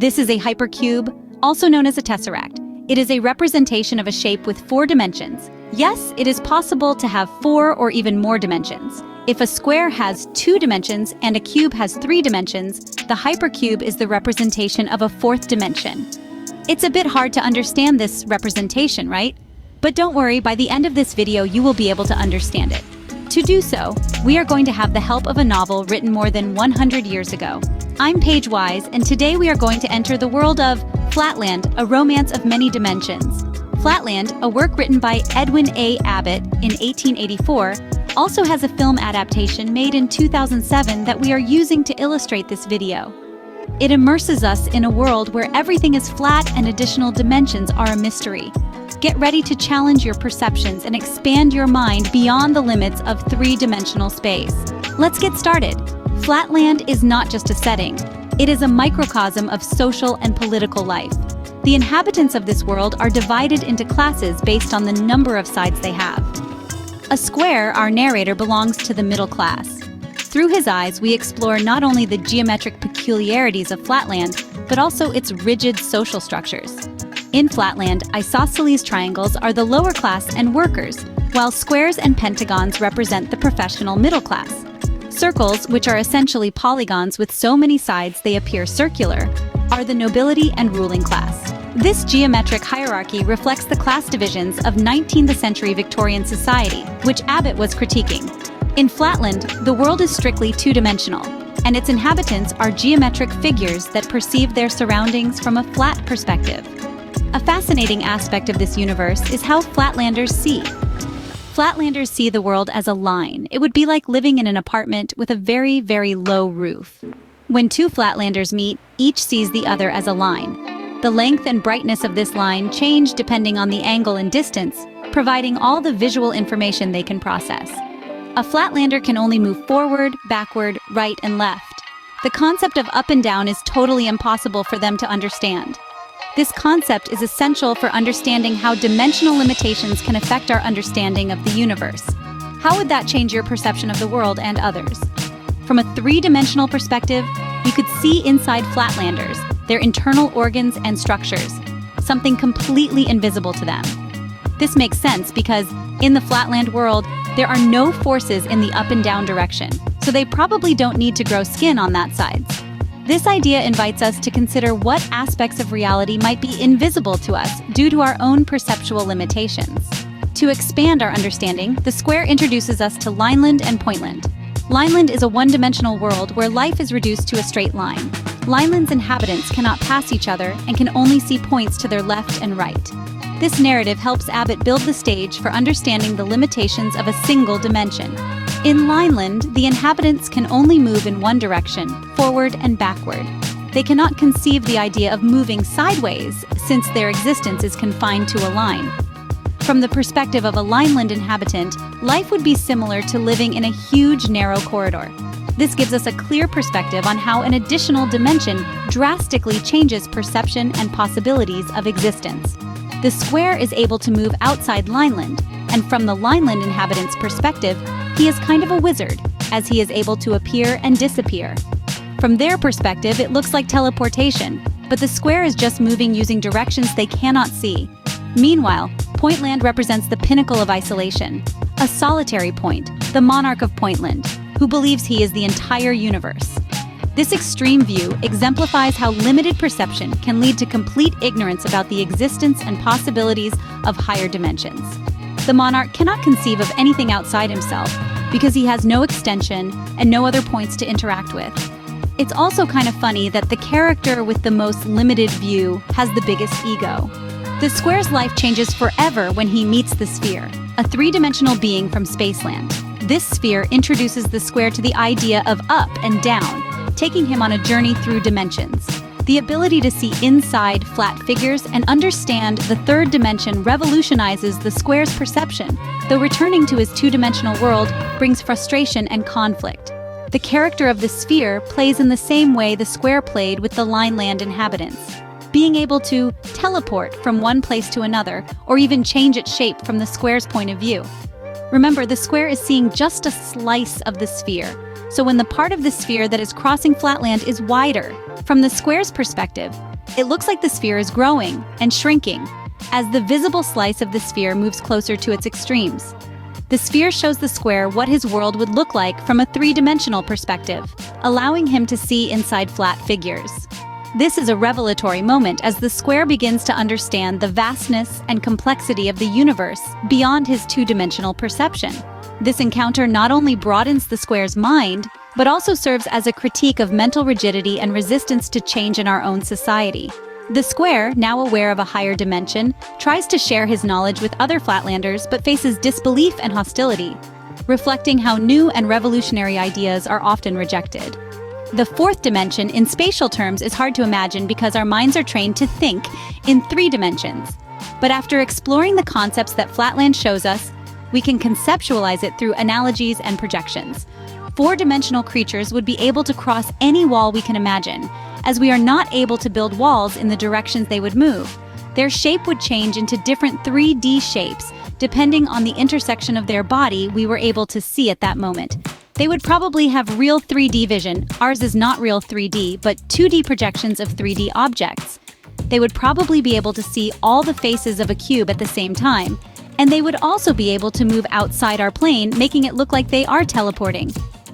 This is a hypercube, also known as a tesseract. It is a representation of a shape with 4 dimensions. Yes, it is possible to have 4 or even more dimensions. If a square has 2 dimensions and a cube has 3 dimensions, the hypercube is the representation of a 4th dimension. It's a bit hard to understand this representation, right? But don't worry, by the end of this video you will be able to understand it. To do so, we are going to have the help of a novel written more than 100 years ago. I'm Paige Wise, and today we are going to enter the world of Flatland, a romance of many dimensions. Flatland, a work written by Edwin A. Abbott in 1884, also has a film adaptation made in 2007 that we are using to illustrate this video. It immerses us in a world where everything is flat and additional dimensions are a mystery. Get ready to challenge your perceptions and expand your mind beyond the limits of 3-dimensional space. Let's get started. Flatland is not just a setting. It is a microcosm of social and political life. The inhabitants of this world are divided into classes based on the number of sides they have. A square, our narrator, belongs to the middle class. Through his eyes, we explore not only the geometric peculiarities of Flatland, but also its rigid social structures. In Flatland, isosceles triangles are the lower class and workers, while squares and pentagons represent the professional middle class. Circles, which are essentially polygons with so many sides they appear circular, are the nobility and ruling class. This geometric hierarchy reflects the class divisions of 19th century Victorian society, which Abbott was critiquing. In Flatland, the world is strictly 2-dimensional, and its inhabitants are geometric figures that perceive their surroundings from a flat perspective. A fascinating aspect of this universe is how Flatlanders see. Flatlanders see the world as a line. It would be like living in an apartment with a very, very low roof. When 2 Flatlanders meet, each sees the other as a line. The length and brightness of this line change depending on the angle and distance, providing all the visual information they can process. A Flatlander can only move forward, backward, right, and left. The concept of up and down is totally impossible for them to understand. This concept is essential for understanding how dimensional limitations can affect our understanding of the universe. How would that change your perception of the world and others? From a 3-dimensional perspective, you could see inside Flatlanders, their internal organs and structures, something completely invisible to them. This makes sense because, in the Flatland world, there are no forces in the up and down direction, so they probably don't need to grow skin on that side. This idea invites us to consider what aspects of reality might be invisible to us due to our own perceptual limitations. To expand our understanding, the square introduces us to Lineland and Pointland. Lineland is a 1-dimensional world where life is reduced to a straight line. Lineland's inhabitants cannot pass each other and can only see points to their left and right. This narrative helps Abbott build the stage for understanding the limitations of a single dimension. In Lineland, the inhabitants can only move in one direction, forward and backward. They cannot conceive the idea of moving sideways, since their existence is confined to a line. From the perspective of a Lineland inhabitant, life would be similar to living in a huge, narrow corridor. This gives us a clear perspective on how an additional dimension drastically changes perception and possibilities of existence. The square is able to move outside Lineland, and from the Lineland inhabitant's perspective, he is kind of a wizard, as he is able to appear and disappear. From their perspective, it looks like teleportation, but the square is just moving using directions they cannot see. Meanwhile, Pointland represents the pinnacle of isolation, a solitary point, the monarch of Pointland, who believes he is the entire universe. This extreme view exemplifies how limited perception can lead to complete ignorance about the existence and possibilities of higher dimensions. The monarch cannot conceive of anything outside himself because he has no extension and no other points to interact with. It's also kind of funny that the character with the most limited view has the biggest ego. The square's life changes forever when he meets the sphere, a 3-dimensional being from Spaceland. This sphere introduces the square to the idea of up and down, taking him on a journey through dimensions. The ability to see inside flat figures and understand the 3rd dimension revolutionizes the square's perception, though returning to his 2-dimensional world brings frustration and conflict. The character of the sphere plays in the same way the square played with the Lineland inhabitants, being able to teleport from one place to another, or even change its shape from the square's point of view. Remember, the square is seeing just a slice of the sphere, so when the part of the sphere that is crossing Flatland is wider, from the square's perspective, It looks like the sphere is growing and shrinking as the visible slice of the sphere moves closer to its extremes. The sphere shows the square what his world would look like from a three-dimensional perspective, allowing him to see inside flat figures. This is a revelatory moment as the square begins to understand the vastness and complexity of the universe beyond his two-dimensional perception. This encounter not only broadens the square's mind, but also serves as a critique of mental rigidity and resistance to change in our own society. The square, now aware of a higher dimension, tries to share his knowledge with other Flatlanders but faces disbelief and hostility, reflecting how new and revolutionary ideas are often rejected. The fourth dimension in spatial terms is hard to imagine because our minds are trained to think in 3 dimensions. But after exploring the concepts that Flatland shows us, we can conceptualize it through analogies and projections. 4-dimensional creatures would be able to cross any wall we can imagine, as we are not able to build walls in the directions they would move. Their shape would change into different 3D shapes, depending on the intersection of their body we were able to see at that moment. They would probably have real 3D vision. Ours is not real 3D, but 2D projections of 3D objects. They would probably be able to see all the faces of a cube at the same time, and they would also be able to move outside our plane, making it look like they are teleporting.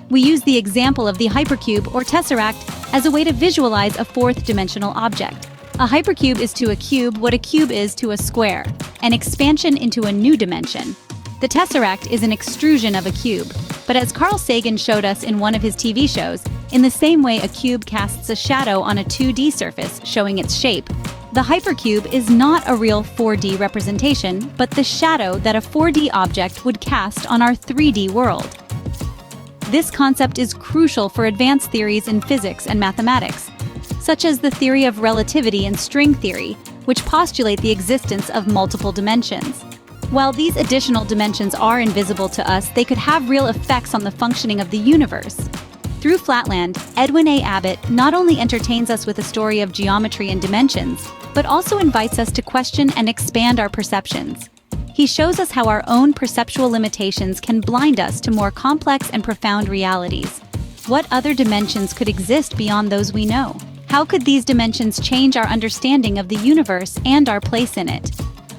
We use the example of the hypercube or tesseract as a way to visualize a 4th-dimensional object. A hypercube is to a cube what a cube is to a square, an expansion into a new dimension. The tesseract is an extrusion of a cube, but as Carl Sagan showed us in one of his TV shows, in the same way a cube casts a shadow on a 2D surface, showing its shape, the hypercube is not a real 4D representation, but the shadow that a 4D object would cast on our 3D world. This concept is crucial for advanced theories in physics and mathematics, such as the theory of relativity and string theory, which postulate the existence of multiple dimensions. While these additional dimensions are invisible to us, they could have real effects on the functioning of the universe. Through Flatland, Edwin A. Abbott not only entertains us with a story of geometry and dimensions, but also invites us to question and expand our perceptions. He shows us how our own perceptual limitations can blind us to more complex and profound realities. What other dimensions could exist beyond those we know? How could these dimensions change our understanding of the universe and our place in it?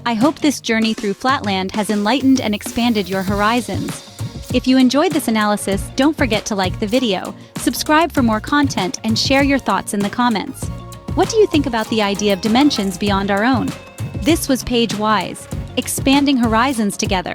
I hope this journey through Flatland has enlightened and expanded your horizons. If you enjoyed this analysis, don't forget to like the video, subscribe for more content, and share your thoughts in the comments. What do you think about the idea of dimensions beyond our own? This was Paige Wise, expanding horizons together.